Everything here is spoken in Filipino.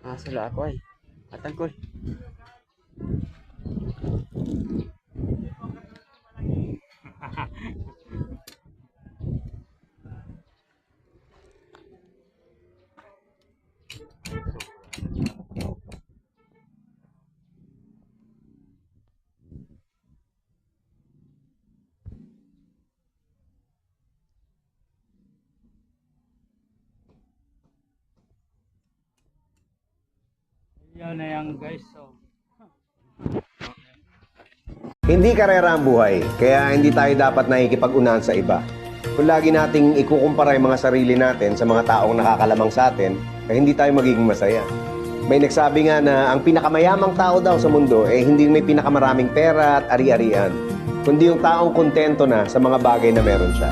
Sala ako ay. Atangkoy. Yan na yan guys. So, Hindi karera ang buhay, kaya hindi tayo dapat nakikipag-unahan sa iba. Kung lagi nating ikukumpara yung mga sarili natin sa mga taong nakakalamang sa atin, ay hindi tayo magiging masaya. May nagsabi nga na ang pinakamayamang tao daw sa mundo ay hindi may pinakamaraming pera at ari-arian, kundi yung taong kontento na sa mga bagay na meron siya.